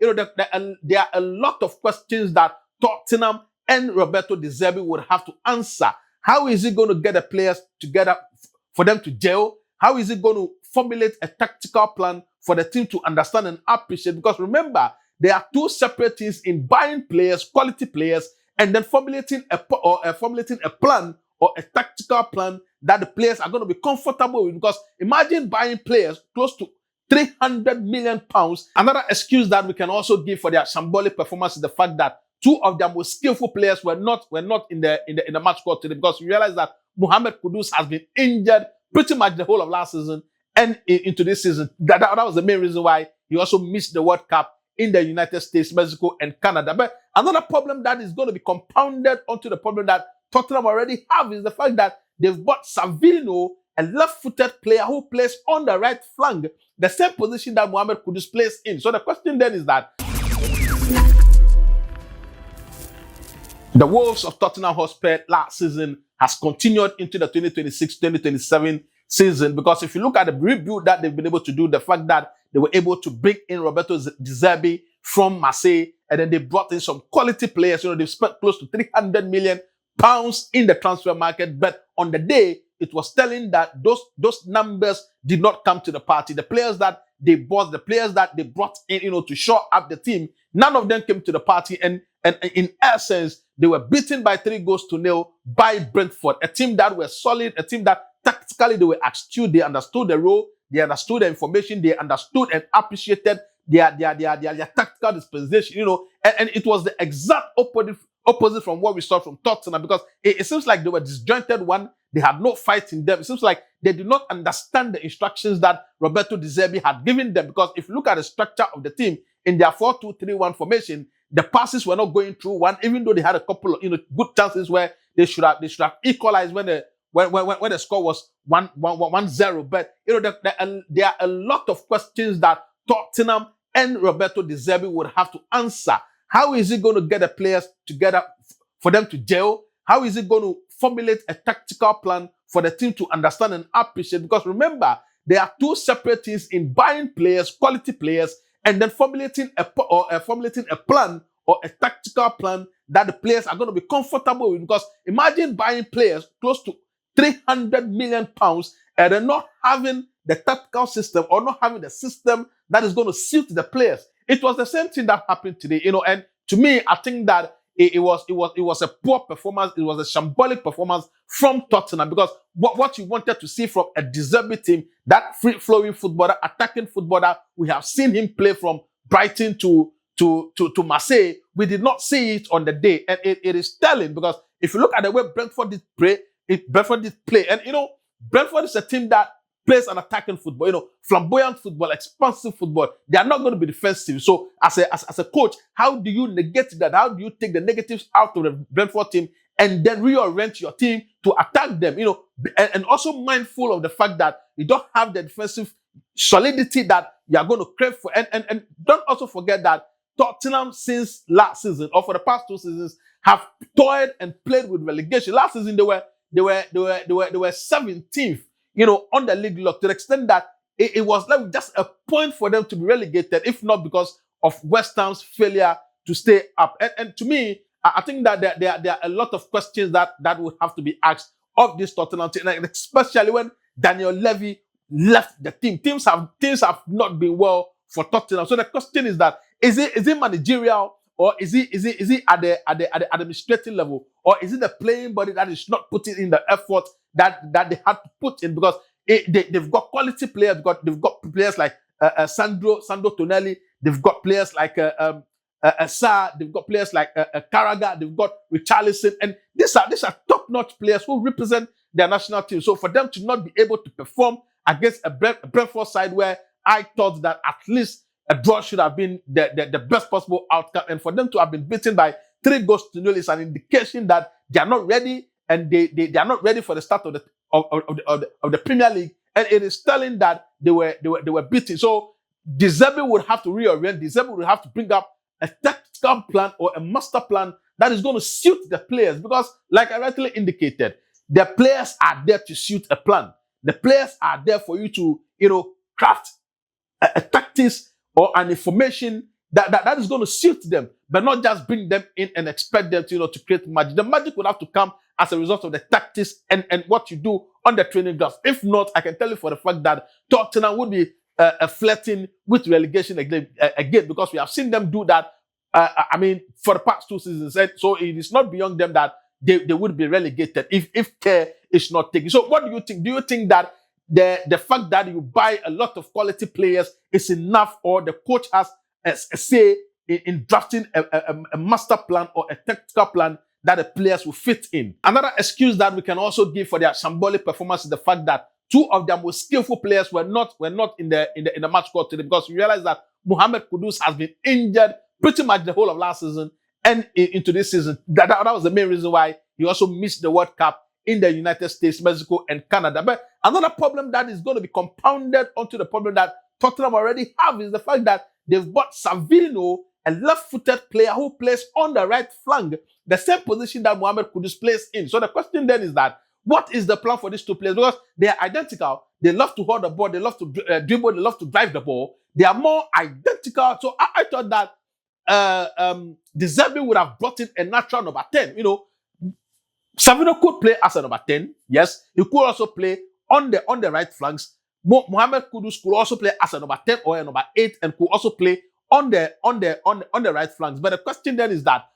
there are a lot of questions that Tottenham and Roberto De Zerbi would have to answer. How is he going to get the players together for them to gel? How is he going to formulate a tactical plan for the team to understand and appreciate? Because remember, there are two separate things in buying players, quality players, and then formulating a plan or a tactical plan that the players are going to be comfortable with. Because imagine buying players close to 300 million pounds. Another excuse that we can also give for their shambolic performance is the fact that two of their most skillful players were not in the match squad today, because we realize that Mohammed Kudus has been injured pretty much the whole of last season and into this season. That was the main reason why he also missed the World Cup in the United States, Mexico, and Canada. But another problem that is going to be compounded onto the problem that Tottenham already have is the fact that they've bought Savinho, a left-footed player who plays on the right flank, the same position that Mohammed Kudus plays in. So the question then is that the woes of Tottenham Hotspur last season has continued into the 2026-2027 season, because if you look at the rebuild that they've been able to do, the fact that they were able to bring in Roberto De Zerbi from Marseille, and then they brought in some quality players. They've spent close to 300 million pounds in the transfer market, but on the day, it was telling that those numbers did not come to the party. The players that they bought, the players that they brought in, to shore up the team, none of them came to the party, and in essence, they were beaten by 3-0 by Brentford, a team that were solid, a team that tactically they were astute, they understood the role, they understood the information, they understood and appreciated their tactical dispensation, and it was the exact opposite from what we saw from Tottenham, because it seems like they were disjointed one. They had no fight in them. It seems like they did not understand the instructions that Roberto De Zerbi had given them, because if you look at the structure of the team in their 4-2-3-1 formation, the passes were not going through one, even though they had a couple of good chances where they should have equalized when the score was 1-0. But there are a lot of questions that Tottenham and Roberto De Zerbi would have to answer. How is he going to get the players together for them to gel? How is he going to formulate a tactical plan for the team to understand and appreciate? Because remember, there are two separate things in buying players, quality players, and then formulating a plan or a tactical plan that the players are going to be comfortable with. Because imagine buying players close to 300 million pounds and then not having the tactical system or not having the system that is going to suit the players. It was the same thing that happened today, and to me, I think that it was a poor performance. It was a shambolic performance from Tottenham, because what you wanted to see from a De Zerbi team, that free-flowing footballer, attacking footballer, we have seen him play from Brighton to Marseille. We did not see it on the day, and it is telling, because if you look at the way Brentford did play, and Brentford is a team that plays an attacking football, flamboyant football, expansive football. They are not going to be defensive. So as a coach, how do you negate that? How do you take the negatives out of the Brentford team and then reorient your team to attack them? And also mindful of the fact that you don't have the defensive solidity that you are going to crave for. And don't also forget that Tottenham, since last season or for the past 2 seasons, have toyed and played with relegation. Last season they were 17th. On the league log, to the extent that it was like just a point for them to be relegated, if not because of West Ham's failure to stay up. And to me, I think that there are a lot of questions that would have to be asked of this Tottenham team, especially when Daniel Levy left the team. Teams have not been well for Tottenham. So the question is that is it managerial, or is it at the administrative level, or is it the playing body that is not putting in the effort that they had to put in? Because they've got quality players. They've got players like Sandro Tonelli. They've got players like Sarr. They've got players like Carragher. They've got Richarlison, and these are top-notch players who represent their national team. So for them to not be able to perform against a Brentford side where I thought that at least a draw should have been the best possible outcome, and for them to have been beaten by 3-0 is an indication that they are not ready, and they are not ready for the start of the Premier League, and it is telling that they were beaten. So De Zerbi would have to reorient. De Zerbi would have to bring up a tactical plan or a master plan that is going to suit the players, because, like I rightly indicated, the players are there to suit a plan. The players are there for you to craft a tactics or an information that is going to suit them, but not just bring them in and expect them to, to create magic. The magic would have to come as a result of the tactics and what you do on the training grounds. If not, I can tell you for the fact that Tottenham would be flirting with relegation again, because we have seen them do that. For the past 2 seasons, so it is not beyond them that they would be relegated if care is not taken. So, what do you think? Do you think that the fact that you buy a lot of quality players is enough, or the coach has a say in drafting a master plan or a tactical plan that the players will fit in? Another excuse that we can also give for their shambolic performance is the fact that 2 of their most skillful players were not in the match squad today, because we realize that Mohammed Kudus has been injured pretty much the whole of last season and into this season. That was the main reason why he also missed the World Cup in the United States, Mexico, and Canada. But another problem that is going to be compounded onto the problem that Tottenham already have is the fact that they've bought Savinho, a left-footed player who plays on the right flank, the same position that Mohammed Kudus plays in. So the question then is that, what is the plan for these 2 players? Because they are identical. They love to hold the ball. They love to dribble. They love to drive the ball. They are more identical. So I thought that De Zerbi would have brought in a natural number 10. Savinho could play as a number 10. Yes, he could also play on the right flanks. Mohammed Kudus could also play as a number 10 or a number 8, and could also play on the right flanks. But the question then is that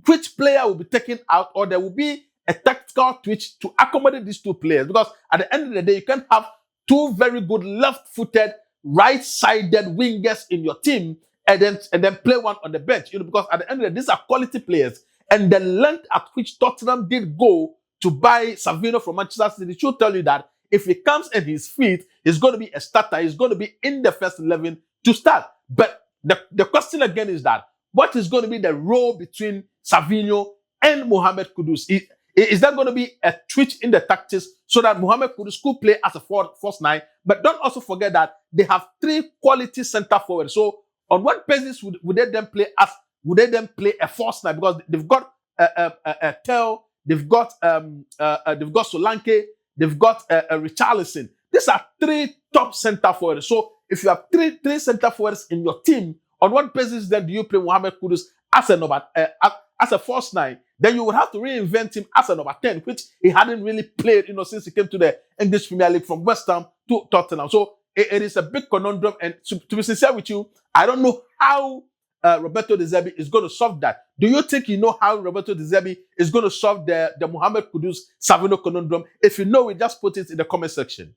which player will be taken out, or there will be a tactical switch to accommodate these 2 players? Because at the end of the day, you can have 2 very good left-footed, right-sided wingers in your team, and then play one on the bench. Because at the end of the day, these are quality players. And the length at which Tottenham did go to buy Savinho from Manchester City should tell you that if he comes and he's fit, he's going to be a starter. He's going to be in the first 11 to start. But the question again is that, what is going to be the role between Savinho and Mohammed Kudus? Is there going to be a switch in the tactics so that Mohammed Kudus could play as a false 9? But don't also forget that they have 3 quality center forwards. So on what basis would they then play a false 9? Because they've got a Tel, they've got Solanke, they've got a Richarlison. These are 3 top center forwards. So if you have three center forwards in your team, on what basis then do you play Mohammed Kudus as a false 9? Then you would have to reinvent him as a number 10, which he hadn't really played, since he came to the English Premier League from West Ham to Tottenham. So it is a big conundrum. And to be sincere with you, I don't know how Roberto De Zerbi is going to solve that. Do you think you know how Roberto De Zerbi is going to solve the Mohammed Kudus Savinho conundrum? If you know it, just put it in the comment section.